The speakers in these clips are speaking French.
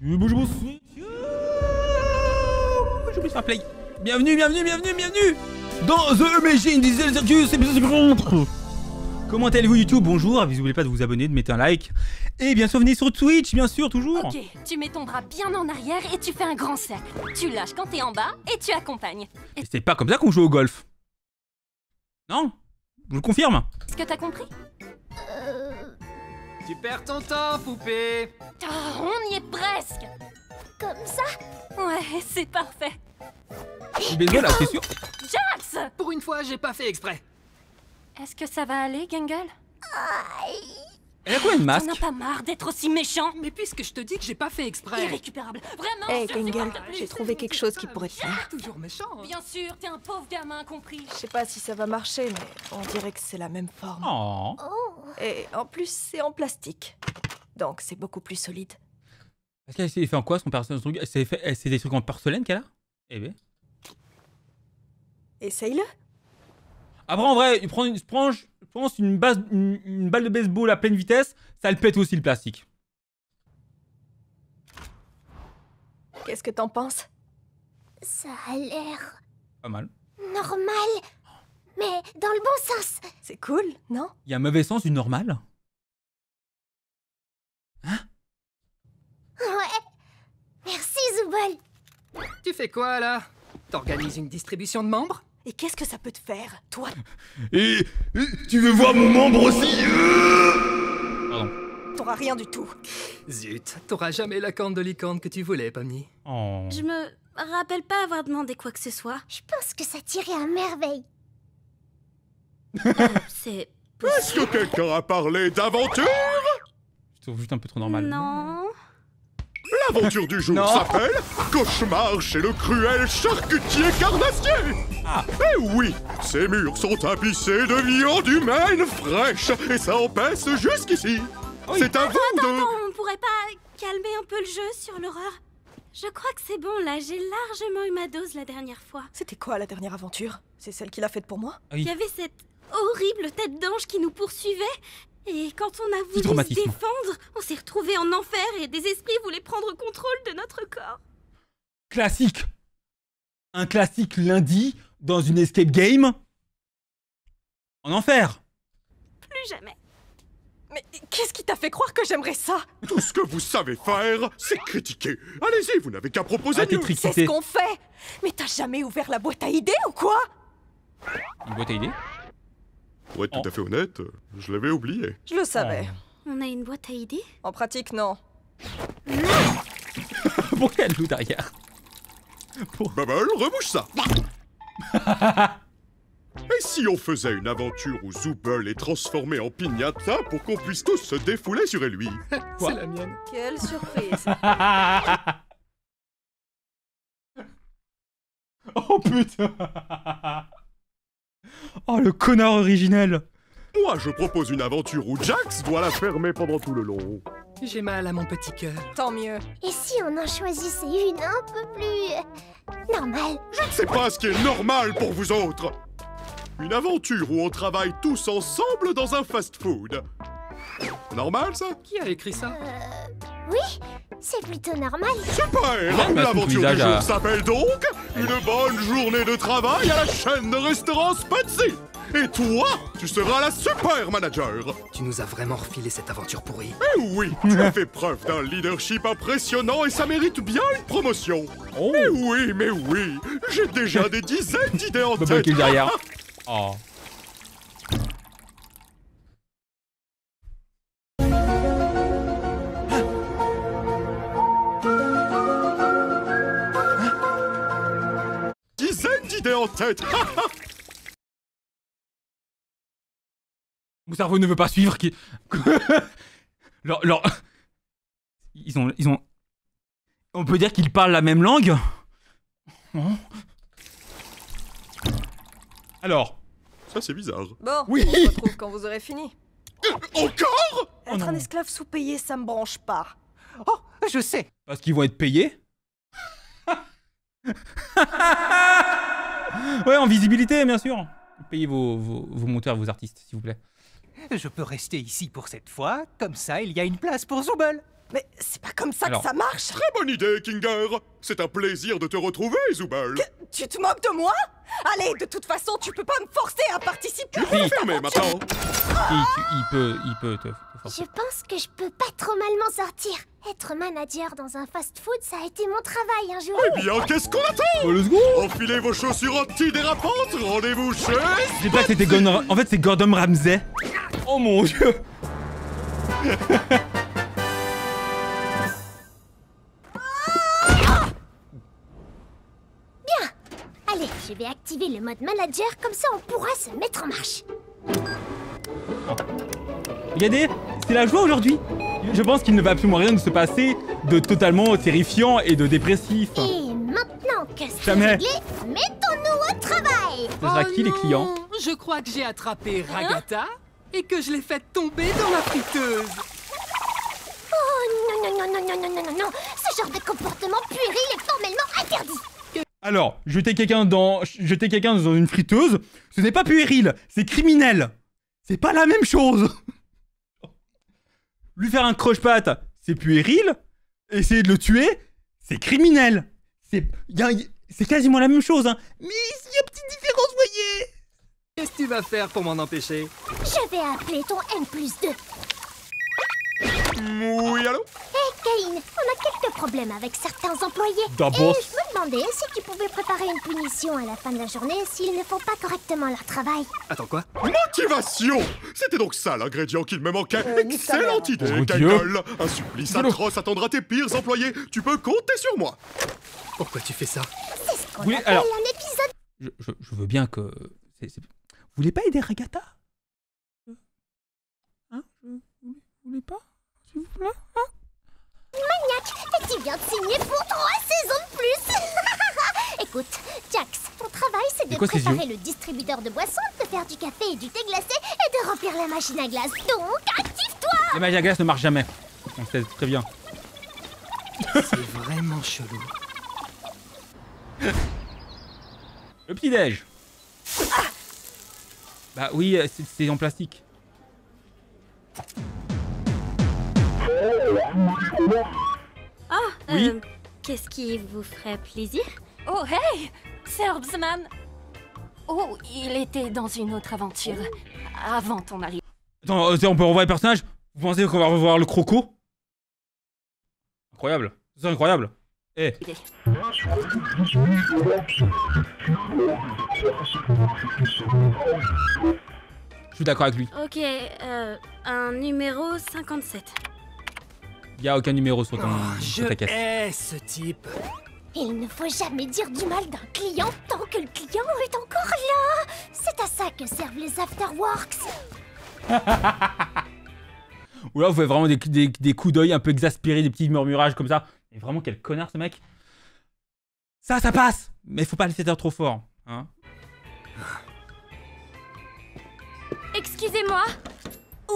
Bonjour, bonsoir. J'oublie de faire play. Bienvenue dans The Amazing Diesel Circus épisode 40. Comment allez-vous YouTube? Bonjour, n'oubliez pas de vous abonner, de mettre un like. Et bien sûr, venez sur Twitch, bien sûr, toujours. Ok, tu mets ton bras bien en arrière et tu fais un grand cercle. Tu lâches quand t'es en bas et tu accompagnes. C'est pas comme ça qu'on joue au golf. Non? Je vous le confirme. Est-ce que t'as compris? Tu perds ton temps, poupée. Oh, on y est presque. Comme ça? Ouais, c'est parfait. Baiser là, c'est sûr. Jax! Pour une fois, j'ai pas fait exprès. Est-ce que ça va aller, Gangle? Elle a quoi, une masque? T'en as pas marre d'être aussi méchant? Mais puisque je te dis que j'ai pas fait exprès. Irrécupérable. Vraiment, Hey, je supporte Gangle, plus. j'ai trouvé quelque chose qui pourrait te faire. Toujours méchant. Hein. Bien sûr, t'es un pauvre gamin, compris. Je sais pas si ça va marcher, mais on dirait que c'est la même forme. Oh. Et en plus, c'est en plastique. Donc c'est beaucoup plus solide. Est-ce qu'elle s'est fait en quoi son personnage? C'est des trucs en porcelaine qu'elle a? Eh ben. Essaye-le. Après, en vrai, je pense une balle de baseball à pleine vitesse, ça le pète aussi le plastique. Qu'est-ce que t'en penses? Ça a l'air Pas mal. normal, mais dans le bon sens. C'est cool, non? Il y a un mauvais sens du normal. Ouais. Merci, Zubol. Tu fais quoi là? T'organises une distribution de membres? Et qu'est-ce que ça peut te faire, toi? Et tu veux voir mon membre aussi? Pardon. T'auras rien du tout. Zut, t'auras jamais la corne de licorne que tu voulais, Pomni. Oh. Je me rappelle pas avoir demandé quoi que ce soit. Je pense que ça tirait à merveille. C'est Est-ce que quelqu'un a parlé d'aventure? Je trouve juste un peu trop normal. non. L'aventure du jour Non. s'appelle Cauchemar chez le cruel charcutier carnassier. Eh oui, ces murs sont tapissés de viande humaine fraîche et ça en pèse jusqu'ici. C'est à vous de... On pourrait pas calmer un peu le jeu sur l'horreur? Je crois que c'est bon là, j'ai largement eu ma dose la dernière fois. C'était quoi la dernière aventure? C'est celle qu'il a faite pour moi? Ah oui. Il y avait cette horrible tête d'ange qui nous poursuivait. Et quand on a voulu se traumatisme. défendre, on s'est retrouvés en enfer et des esprits voulaient prendre contrôle de notre corps. Classique. Un classique lundi dans une escape game. En enfer. Plus jamais. Mais qu'est-ce qui t'a fait croire que j'aimerais ça? Tout ce que vous savez faire, c'est critiquer. Allez-y, vous n'avez qu'à proposer Ah, t'es mieux. C'est ce trixité. qu'on fait! Mais t'as jamais ouvert la boîte à idées ou quoi? Une boîte à idées. Pour être tout à fait honnête, je l'avais oublié. Je le savais. On a une boîte à idées? En pratique, non. Pourquoi elle loue derrière? Bubble, rebouche ça. Et si on faisait une aventure où Zubul est transformé en piñata pour qu'on puisse tous se défouler sur lui? Quoi? C'est la mienne. Quelle surprise! Oh putain. Oh le connard originel. Moi, je propose une aventure où Jax doit la fermer pendant tout le long. J'ai mal à mon petit cœur. Tant mieux. Et si on en choisissait une un peu plus... normale? Je ne sais pas ce qui est normal pour vous autres. Une aventure où on travaille tous ensemble dans un fast-food. Normal, ça? Qui a écrit ça? Oui, c'est plutôt normal. Super! bah, L'aventure tout du visage jour à- s'appelle donc une bonne journée de travail à la chaîne de restaurants Spatsy. Et toi, tu seras la super manager. Tu nous as vraiment refilé cette aventure pourrie. Eh oui, tu as fait preuve d'un leadership impressionnant et ça mérite bien une promotion. Oh. Mais oui, j'ai déjà des dizaines d'idées en Bubble tête. qui est derrière. Oh. Dizaines d'idées en tête. Mon cerveau ne veut pas suivre. Qui... leur... Ils ont... On peut dire qu'ils parlent la même langue. Oh. Alors. Ça, c'est bizarre. Bon, Oui. on se retrouve quand vous aurez fini. Encore? Être non. un esclave sous-payé, ça me branche pas. Oh, je sais. Parce qu'ils vont être payés. Ouais, en visibilité, bien sûr. Payez vos monteurs, vos artistes, s'il vous plaît. Je peux rester ici pour cette fois, comme ça il y a une place pour Zubul. Mais c'est pas comme ça Alors. que ça marche. Très bonne idée, Kinger. C'est un plaisir de te retrouver, Zooble. Tu te moques de moi? Allez, de toute façon, tu peux pas me forcer à participer. Oui. Fermez maintenant. Il peut te forcer. Je pense que je peux pas trop mal m'en sortir. Être manager dans un fast-food, ça a été mon travail un jour. Eh bien, qu'est-ce qu'on attend? Oh, let's go. Enfilez vos chaussures anti-dérapantes, rendez-vous chez... Je sais pas que c'était Gordon... En fait, c'est Gordon Ramsay. Oh mon dieu. Allez, je vais activer le mode manager, comme ça on pourra se mettre en marche. Regardez, c'est la joie aujourd'hui. Je pense qu'il ne va absolument rien se passer de totalement terrifiant et de dépressif. Et maintenant que c'est Jamais. réglé, mettons-nous au travail. Ce sera qui les clients? non, je crois que j'ai attrapé Ragata et que je l'ai fait tomber dans la friteuse. Oh non, non, non, non, non, non, non, non, non. Ce genre de comportement puéril est formellement interdit. Alors, jeter quelqu'un dans une friteuse, ce n'est pas puéril, c'est criminel. C'est pas la même chose. Lui faire un croche-patte, c'est puéril. Essayer de le tuer, c'est criminel. C'est quasiment la même chose, hein. Mais il y a une petite différence, voyez. Qu'est-ce que tu vas faire pour m'en empêcher? Je vais appeler ton N+2. Oui, allô? Hé, Kane, on a quelques problèmes avec certains employés. D'abord. Et je me demandais si tu pouvais préparer une punition à la fin de la journée s'ils ne font pas correctement leur travail. Attends, quoi? Motivation! C'était donc ça l'ingrédient qu'il me manquait. Excellente idée, Oh, Dieu. Kegel. Un supplice atroce attendra tes pires employés. Tu peux compter sur moi. Pourquoi tu fais ça? C'est ce qu'on Oui, appelle alors- un épisode. Je veux bien que... Vous voulez pas aider Ragata? Hein? Vous voulez pas? S'il vous plaît? Et tu viens de signer pour 3 saisons de plus. Écoute, Jax, ton travail c'est de C'est quoi ces préparer le distributeur de boissons, de faire du café et du thé glacé et de remplir la machine à glace. Donc, active-toi. Les magies à glace ne marchent jamais. On sait très bien. C'est vraiment chelou. Le petit-déj. Bah oui, c'est en plastique. Oui. Qu'est-ce qui vous ferait plaisir? Oh, hey! Serbsman! Oh, il était dans une autre aventure. Avant ton arrivée. Attends, on peut revoir les personnages? Vous pensez qu'on va revoir le croco? Incroyable. C'est incroyable. Eh. Je suis d'accord avec lui. Ok, un numéro 57. Il y a aucun numéro sur Je ta caisse. hais ce type. Il ne faut jamais dire du mal d'un client tant que le client est encore là. C'est à ça que servent les afterworks. Ou là, vous faites vraiment des coups d'œil un peu exaspérés, des petits murmurages comme ça. Mais vraiment, quel connard ce mec. Ça passe. Mais faut pas laisser dire trop fort. Hein. Excusez-moi!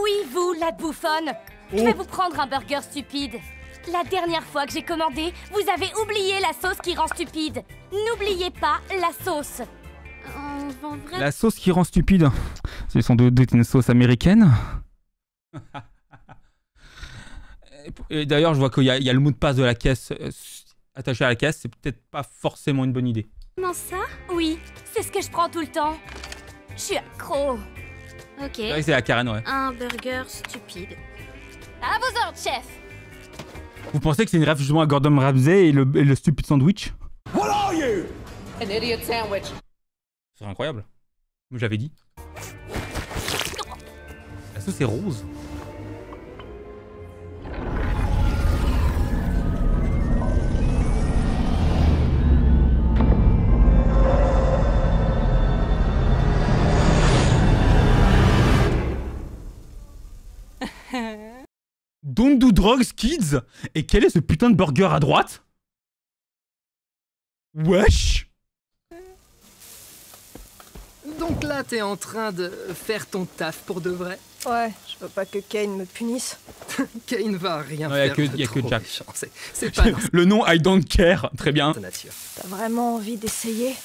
Oui, vous, la bouffonne! Je vais vous prendre un burger stupide. La dernière fois que j'ai commandé, vous avez oublié la sauce qui rend stupide. N'oubliez pas la sauce. On vend vraiment... La sauce qui rend stupide. C'est sans doute une sauce américaine. Et d'ailleurs, je vois qu'il y a le mot de passe de la caisse attaché à la caisse. C'est peut-être pas forcément une bonne idée. Comment ça? Oui, c'est ce que je prends tout le temps. Je suis accro. Ok. C'est vrai que c'est la Karen, ouais. Un burger stupide. À vos ordres, chef! Vous pensez que c'est une rêve justement à Gordon Ramsay et le stupide sandwich? What are you? An idiot sandwich. C'est incroyable. Comme j'avais dit. La sauce est rose. Don't do drugs, kids! Et quel est ce putain de burger à droite? Wesh! Donc là, t'es en train de faire ton taf pour de vrai? Ouais, je veux pas que Kane me punisse. Kane va rien Non, faire y a que trop Jack. méchant. C'est pas dans Le nom I don't care, très bien. sa nature. T'as vraiment envie d'essayer?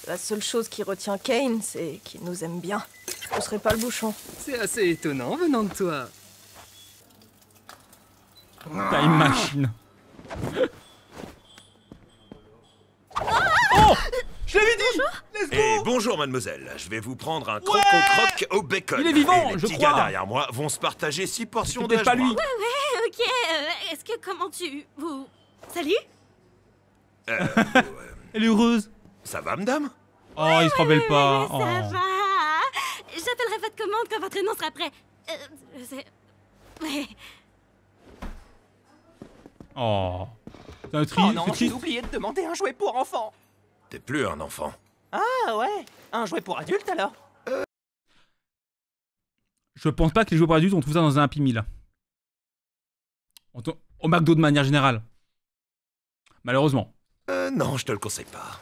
La seule chose qui retient Kane, c'est qu'il nous aime bien. Je pousserai pas le bouchon. C'est assez étonnant venant de toi. Time machine. Oh, je l'avais dit. Let's go. Et bonjour mademoiselle, je vais vous prendre un croque au bacon. Il est vivant, et les je petits crois. gars derrière moi vont se partager 6 portions de peut-être pas lui. Ouais, ok. Est-ce que comment tu... Vous... Salut. Elle est heureuse. Ça va madame? Oh, il se rebelle pas. Ça Oh. va. J'appellerai votre commande quand votre nom sera prêt. Ouais. Oh. C'est un Oh non, c'est j'ai triste. oublié de demander un jouet pour enfants. T'es plus un enfant. Ah ouais, un jouet pour adulte alors? Je pense pas que les jouets pour adultes, on trouve ça dans un Happy Meal. Au McDo de manière générale. Malheureusement. Non, je te le conseille pas.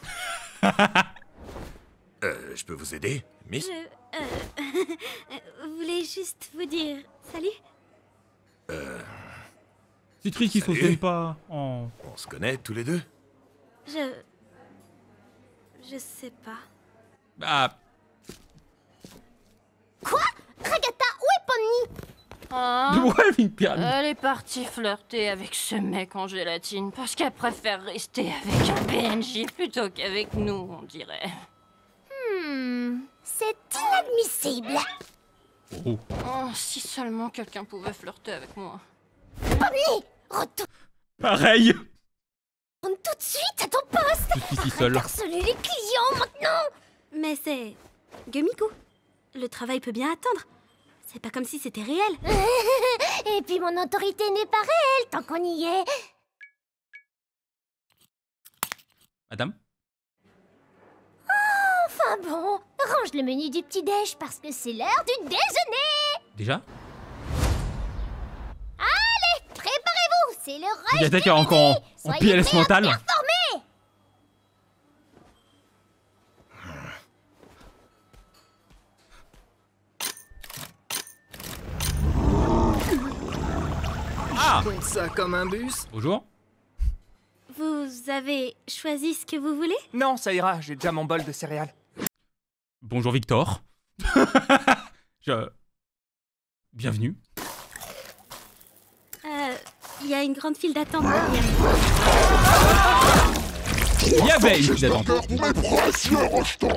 Je peux vous aider, miss? Je voulais juste vous dire salut. C'est triste qu'ils se Salut. soutiennent pas. Oh. On se connaît tous les deux? Je sais pas. Bah, Quoi? Ragata, où est Pony? pourquoi elle fait une pyramide? Elle est partie flirter avec ce mec en gélatine parce qu'elle préfère rester avec un PNJ plutôt qu'avec nous, on dirait. C'est inadmissible. Oh. Oh, si seulement quelqu'un pouvait flirter avec moi. Pony, retourne Pareil. tout de suite à ton poste. Je suis ici seul. Harceler les clients maintenant. Mais c'est... Gumiko. Le travail peut bien attendre. C'est pas comme si c'était réel. Et puis mon autorité n'est pas réelle tant qu'on y est. Madame? Enfin bon, range le menu du petit-déj parce que c'est l'heure du déjeuner. Déjà? Allez, préparez-vous, c'est le rush Il y a du quelqu'un encore en Soyez PLS prêts à mental. performer. Ah! Pointe ça comme un bus. Bonjour. Vous avez choisi ce que vous voulez? Non, ça ira, j'ai déjà mon bol de céréales. Bonjour Victor. Bienvenue. Il y a une grande file d'attente. Il y avait une file d'attente. Pour mes précieux rejetons.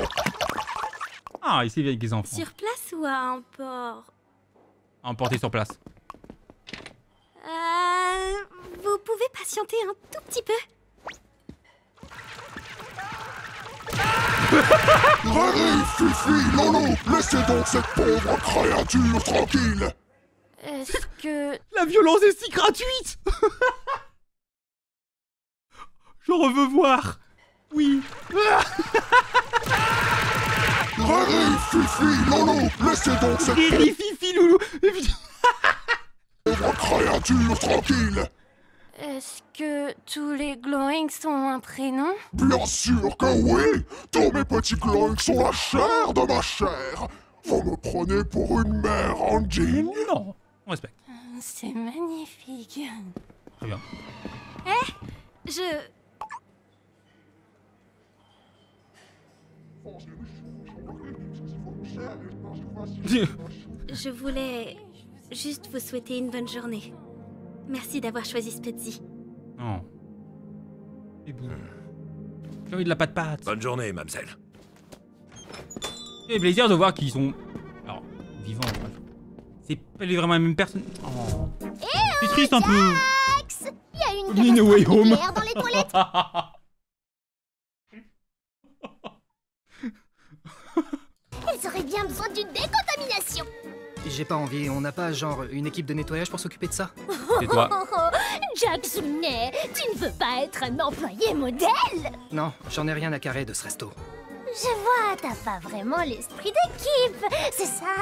Ah, ici avec les enfants. Sur place ou à un port? Emporté sur place. Vous pouvez patienter un tout petit peu? Rari, Fifi, Lolo, laissez donc cette pauvre créature tranquille. Est-ce que... La violence est si gratuite. Je veux voir. Oui. Rari, Fifi, Lolo, laissez donc cette Riri, Fifi, Loulou. pauvre créature tranquille. Est-ce que tous les glowings sont un prénom? Bien sûr que oui. Tous mes petits glowings sont la chair de ma chair. Vous me prenez pour une mère indigne? Non, on respecte. C'est magnifique. Très bien. Je voulais juste vous souhaiter une bonne journée. Merci d'avoir choisi Spetsy. Non. C'est beau. J'ai envie de la patte-patte. Bonne journée, mademoiselle. J'ai plaisir de voir qu'ils sont... Alors, vivants. C'est pas vraiment la même personne. Oh. C'est triste un peu. Il y a une In a way home. nucléaire dans les toilettes. Elles auraient bien besoin d'une décontamination. J'ai pas envie, on n'a pas genre une équipe de nettoyage pour s'occuper de ça? C'est toi. Jack Sounet, tu ne veux pas être un employé modèle? Non, j'en ai rien à carrer de ce resto. Je vois, t'as pas vraiment l'esprit d'équipe, c'est ça?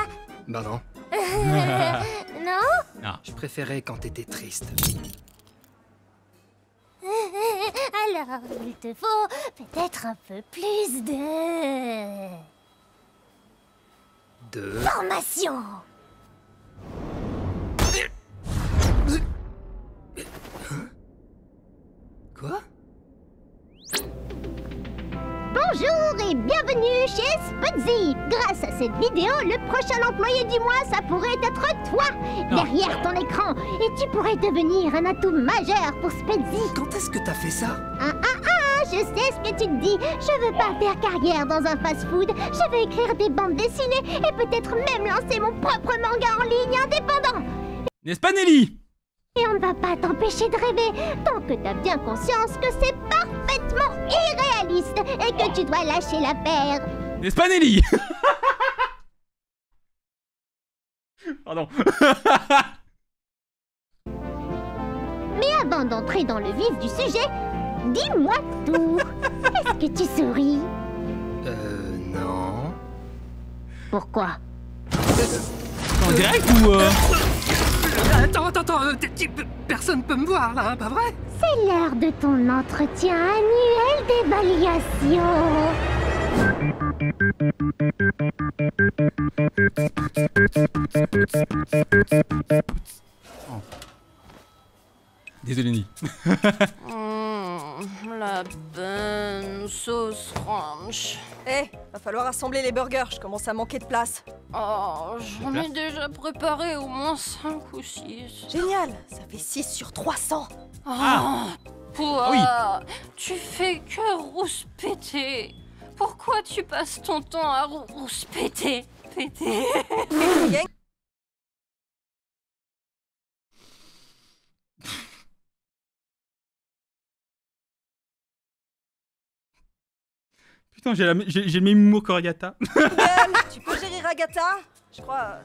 Bah non, Non? je préférais quand t'étais triste. Alors, il te faut peut-être un peu plus de... formation. Quoi? Bonjour et bienvenue chez Spudzy. Grâce à cette vidéo, le prochain employé du mois, ça pourrait être toi, derrière ton écran. Et tu pourrais devenir un atout majeur pour Spudzy. Quand est-ce que t'as fait ça? Je sais ce que tu te dis. Je veux pas faire carrière dans un fast-food. Je veux écrire des bandes dessinées et peut-être même lancer mon propre manga en ligne indépendant. N'est-ce pas, Nelly? Et on ne va pas t'empêcher de rêver tant que t'as bien conscience que c'est parfaitement irréaliste et que tu dois lâcher l'affaire. N'est-ce pas, Nelly? Pardon. Mais avant d'entrer dans le vif du sujet, dis-moi tout. Est-ce que tu souris? Non. Pourquoi? En direct ou Attends, personne peut me voir là, pas vrai? C'est l'heure de ton entretien annuel d'évaluation. Désolé, Nelly. La bonne sauce ranch. Va falloir assembler les burgers, je commence à manquer de place. Oh, j'en ai déjà préparé au moins 5 ou 6. Génial, ça fait 6 sur 300. Toi, tu fais que rouspéter. Pourquoi tu passes ton temps à rouspéter? Putain, j'ai le même humour qu'Agatha. Tu peux gérer Agatha? Je crois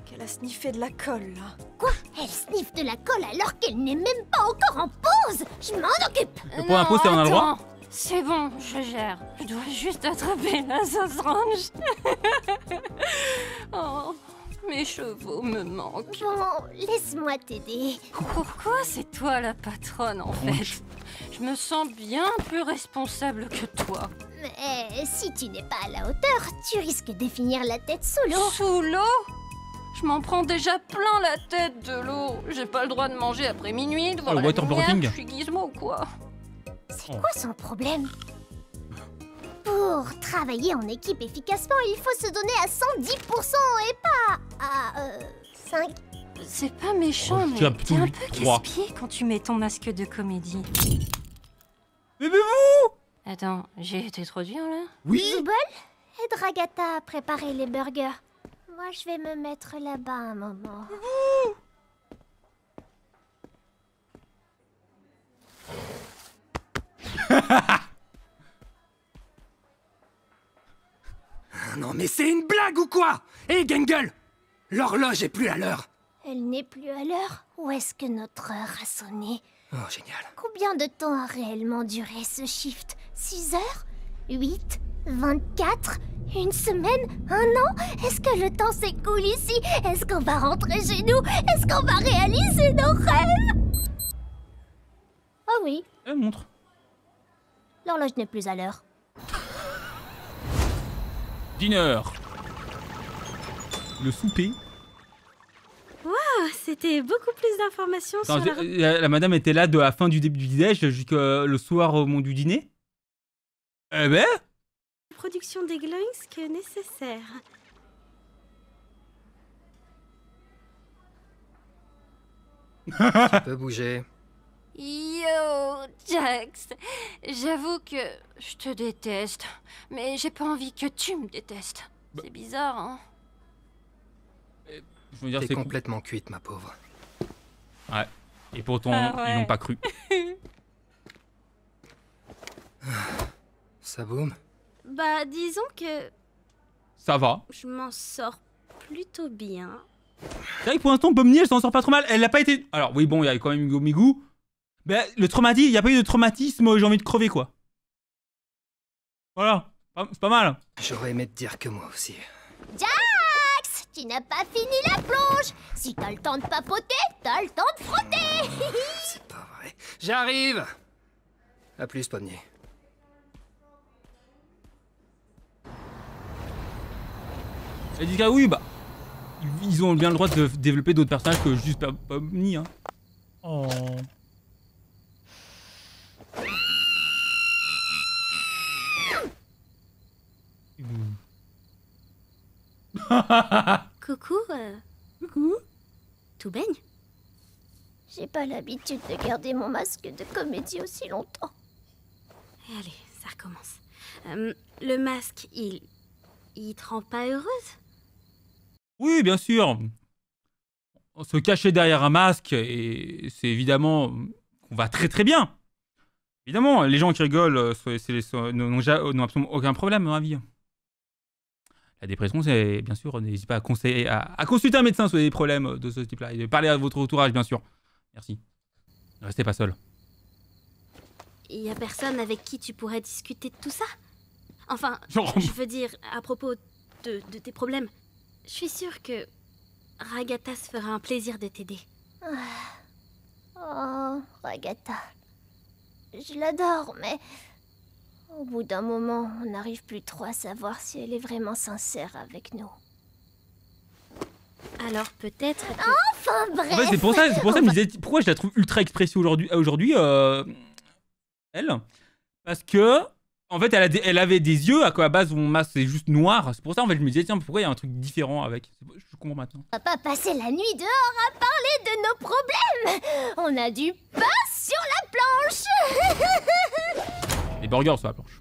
qu'elle a sniffé de la colle, là. Quoi? Elle sniffe de la colle alors qu'elle n'est même pas encore en pause? Je m'en occupe. Pour un pot, on a le droit? C'est bon, je gère. Je dois juste attraper la sauce ranch. Oh, mes chevaux me manquent. Bon, laisse-moi t'aider. Pourquoi c'est toi la patronne, en fait? Je me sens bien plus responsable que toi. Mais si tu n'es pas à la hauteur, tu risques de finir la tête sous l'eau. Sous l'eau? Je m'en prends déjà plein la tête de l'eau. J'ai pas le droit de manger après minuit, de voir la lumière. Je suis Gizmo, quoi. C'est quoi son problème? Pour travailler en équipe efficacement, il faut se donner à 110% et pas à 5. C'est pas méchant, mais t'es un peu casse-pied quand tu mets ton masque de comédie. Mais vous! Attends, j'ai été trop dur là? Oui! Zooble, aide Agatha à préparer les burgers. Moi, je vais me mettre là-bas un moment. Non mais c'est une blague ou quoi? Hé, Gangle! L'horloge est plus à l'heure. Elle n'est plus à l'heure? Où est-ce que notre heure a sonné? Oh, génial. Combien de temps a réellement duré ce shift? 6 heures? 8? 24? Une semaine? Un an? Est-ce que le temps s'écoule ici? Est-ce qu'on va rentrer chez nous? Est-ce qu'on va réaliser nos rêves? Oh oui. Elle montre. L'horloge n'est plus à l'heure. Dinner. Le souper. Waouh, c'était beaucoup plus d'informations sur la madame était là de la fin du début du déj jusqu'au le soir au moment du dîner. Eh ben production des glowings que nécessaire. Tu peux bouger. Yo, Jax, j'avoue que je te déteste, mais j'ai pas envie que tu me détestes. C'est bizarre, hein? Je veux dire, t'es complètement cuite, ma pauvre. Ouais. Et pourtant, ils n'ont pas cru. Ça boum? Bah, disons que... Ça va. Je m'en sors plutôt bien. C'est vrai que pour l'instant, Pomni, elle s'en sort pas trop mal. Elle n'a pas été... Alors oui, bon, il y a quand même eu Migou. Mais le traumatisme, il n'y a pas eu de traumatisme, j'ai envie de crever, quoi. Voilà. C'est pas mal. J'aurais aimé te dire que moi aussi. Jax, tu n'as pas fini la plonge. Si t'as le temps de papoter, t'as le temps de frotter. C'est pas vrai. J'arrive. À plus, Pomni. Elle dit que oui, bah... Ils ont bien le droit de développer d'autres personnages que juste Pomni, hein. Oh... Coucou, Coucou. tout baigne? J'ai pas l'habitude de garder mon masque de comédie aussi longtemps. Et allez, ça recommence. Le masque, il te rend pas heureuse? Oui, bien sûr. Se cacher derrière un masque, et c'est évidemment qu'on va très très bien. Évidemment, les gens qui rigolent n'ont absolument aucun problème dans la vie. La dépression, c'est bien sûr, n'hésitez pas à consulter un médecin sur des problèmes de ce type-là et de parler à votre entourage, bien sûr. Merci. Ne restez pas seul. Y a personne avec qui tu pourrais discuter de tout ça? Enfin, Genre... je veux dire, à propos de tes problèmes. Je suis sûre que Ragata se fera un plaisir de t'aider. Oh, Ragata. Je l'adore, mais... Au bout d'un moment, on n'arrive plus trop à savoir si elle est vraiment sincère avec nous. Alors peut-être que... Enfin bref. En fait, c'est pour ça que je me disais pourquoi je la trouve ultra expressive aujourd'hui, elle. Parce que, en fait, elle avait des yeux, à quoi à base mon masque c'est juste noir. C'est pour ça, en fait, je me disais, tiens, pourquoi il y a un truc différent avec? Je comprends maintenant. On va pas passer la nuit dehors à parler de nos problèmes. On a du pain sur la planche. Les burgers sur la planche.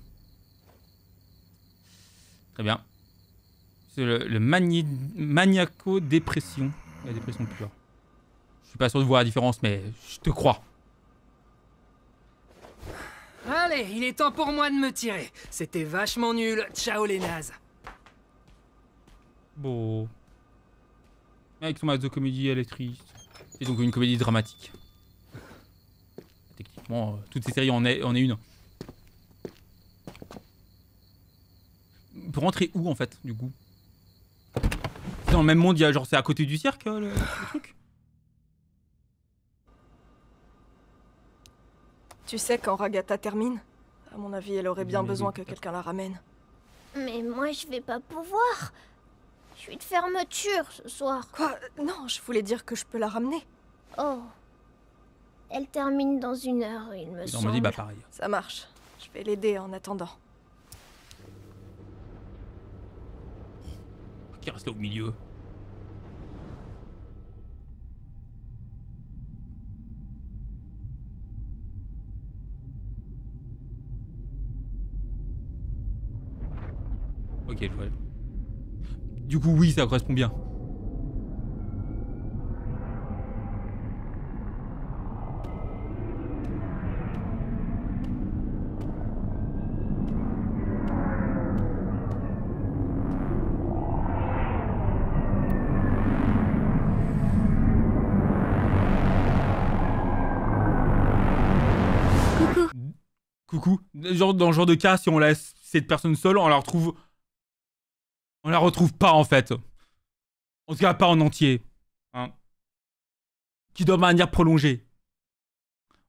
Très bien. C'est le maniaco-dépression. La dépression pure. Je suis pas sûr de voir la différence, mais je te crois. Allez, il est temps pour moi de me tirer. C'était vachement nul. Ciao les nazes. Bon. Avec son masque de comédie, elle est triste. C'est donc une comédie dramatique. Techniquement, toutes ces séries en est une. Pour rentrer où en fait, du coup? Dans le même monde, il y a genre c'est à côté du cirque le truc. Tu sais quand Ragata termine? À mon avis, elle aurait bien besoin que quelqu'un la ramène. Mais moi, je vais pas pouvoir. Je suis de fermeture ce soir. Quoi? Non, je voulais dire que je peux la ramener. Oh. Elle termine dans 1 heure, il me semble. On m'a dit bah pareil. Ça marche. Je vais l'aider en attendant. Qui reste là au milieu. Ok, je vois. Du coup, oui, ça correspond bien. Coucou. Genre, dans ce genre de cas, si on laisse cette personne seule, on la retrouve pas en fait. En tout cas, pas en entier. Hein. Qui doit de manière prolongée.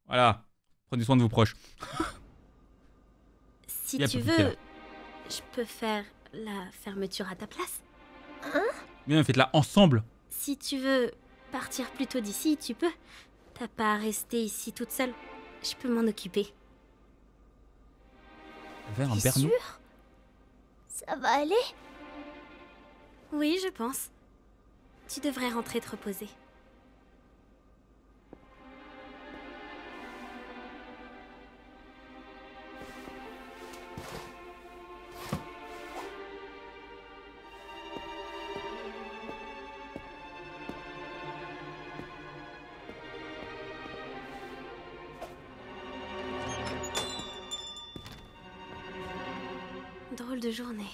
Voilà. Prenez soin de vos proches. Si tu veux, je peux faire la fermeture à ta place. Hein? Bien, faites-la ensemble. Si tu veux partir plus tôt d'ici, tu peux. T'as pas à rester ici toute seule. Je peux m'en occuper. Vers un T'es Bernou. sûr? Ça va aller? Oui, je pense. Tu devrais rentrer te reposer. Drôle de journée.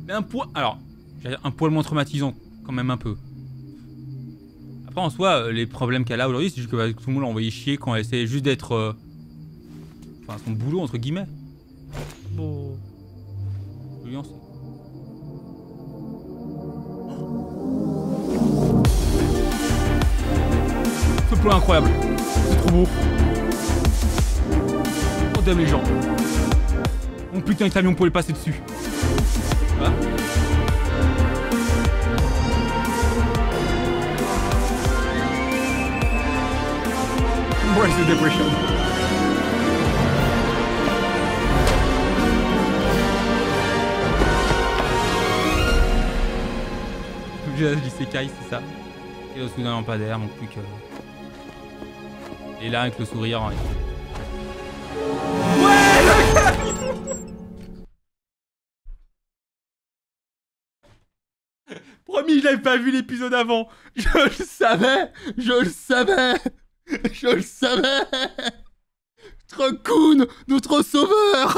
Mais alors, un poil moins traumatisant, quand même un peu. Après, en soi, les problèmes qu'elle a aujourd'hui, c'est juste que tout le monde l'a envoyé chier quand elle essayait juste d'être... Enfin, son boulot, entre guillemets. Bon... Violence. Ce plan incroyable. C'est trop beau. On aime les gens. Oh putain, un camion pour les passer dessus. Voilà. Where's the depression? L'isekai, c'est ça. Et le soudain lampadaire, donc plus que... Et là, avec le sourire... Ouais, promis, je l'avais pas vu l'épisode avant. Je le savais. Trocoon, notre sauveur.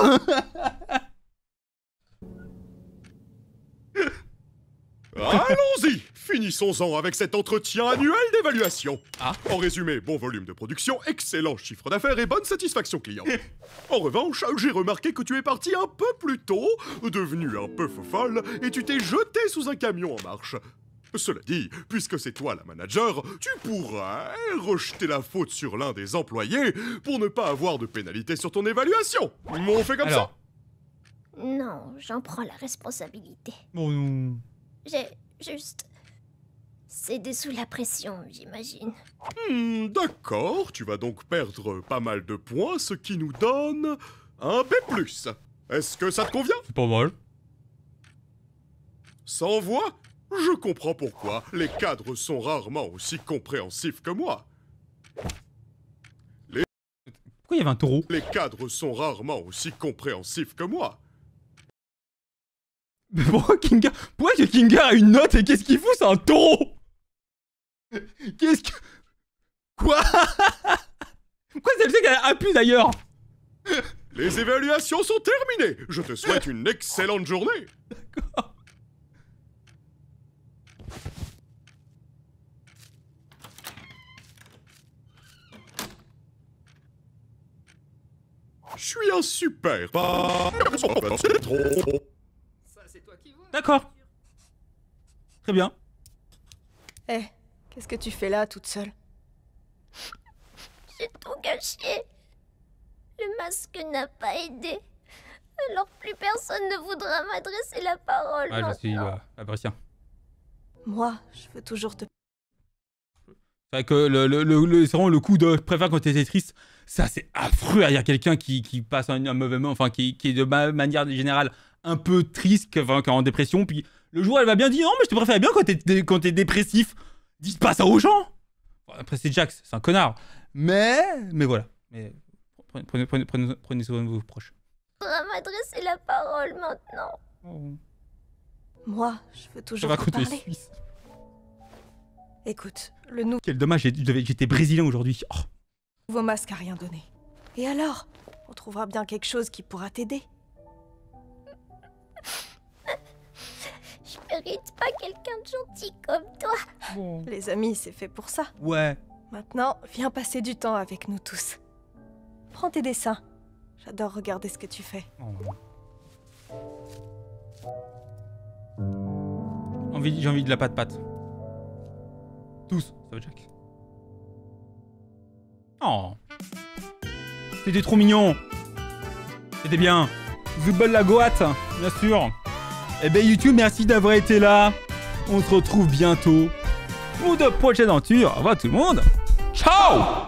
Allons-y, finissons-en avec cet entretien annuel d'évaluation. En résumé, bon volume de production, excellent chiffre d'affaires et bonne satisfaction client. En revanche, j'ai remarqué que tu es parti un peu plus tôt, devenu un peu folle, et tu t'es jeté sous un camion en marche. Cela dit, puisque c'est toi la manager, tu pourrais rejeter la faute sur l'un des employés pour ne pas avoir de pénalité sur ton évaluation. On fait comme ça? Non, j'en prends la responsabilité. Oh non. J'ai juste cédé sous la pression, j'imagine. D'accord, tu vas donc perdre pas mal de points, ce qui nous donne un B+. Est-ce que ça te convient? C'est pas mal. Sans voix? Je comprends pourquoi. Les cadres sont rarement aussi compréhensifs que moi. Pourquoi il y avait un taureau? Les cadres sont rarement aussi compréhensifs que moi. Mais pourquoi que Kinga a une note et qu'est-ce qu'il fout? C'est un taureau. Qu'est-ce que... Quoi? Pourquoi c'est le fait qu'elle a pu d'ailleurs? Les évaluations sont terminées. Je te souhaite une excellente journée. D'accord. Je suis un super... C'est trop. D'accord. Très bien. Eh, qu'est-ce que tu fais là, toute seule? J'ai tout gâché. Le masque n'a pas aidé. Alors plus personne ne voudra m'adresser la parole. Ouais, je suis Abricien. Moi, je veux toujours te... C'est vrai que c'est vraiment le coup de je préfère quand t'es triste. Ça, c'est affreux. Il y a quelqu'un qui passe un mauvais moment, enfin, qui est de manière générale un peu triste, enfin, qui est en dépression. Puis le jour, elle va bien dire non, mais je te préfère bien quand t'es dépressif. Dis pas ça aux gens. Bon, après, c'est Jax, c'est un connard. Mais voilà. Mais prenez soin de vos proches. Tu voudras m'adresser la parole maintenant. Oh. Moi, je veux toujours te parler. Suisse. Écoute, le nouveau... Quel dommage, j'étais brésilien aujourd'hui. Oh. nouveau masque a rien donné. Et alors? On trouvera bien quelque chose qui pourra t'aider. Je mérite pas quelqu'un de gentil comme toi. Bon. Les amis, c'est fait pour ça. Ouais. Maintenant, viens passer du temps avec nous tous. Prends tes dessins. J'adore regarder ce que tu fais. Oh. J'ai envie de la patte. Tous, ça va Jack. Oh. C'était trop mignon. C'était bien. Zubel la goate, bien sûr. Eh ben YouTube, merci d'avoir été là. On se retrouve bientôt pour de prochaines aventures. Au revoir tout le monde. Ciao.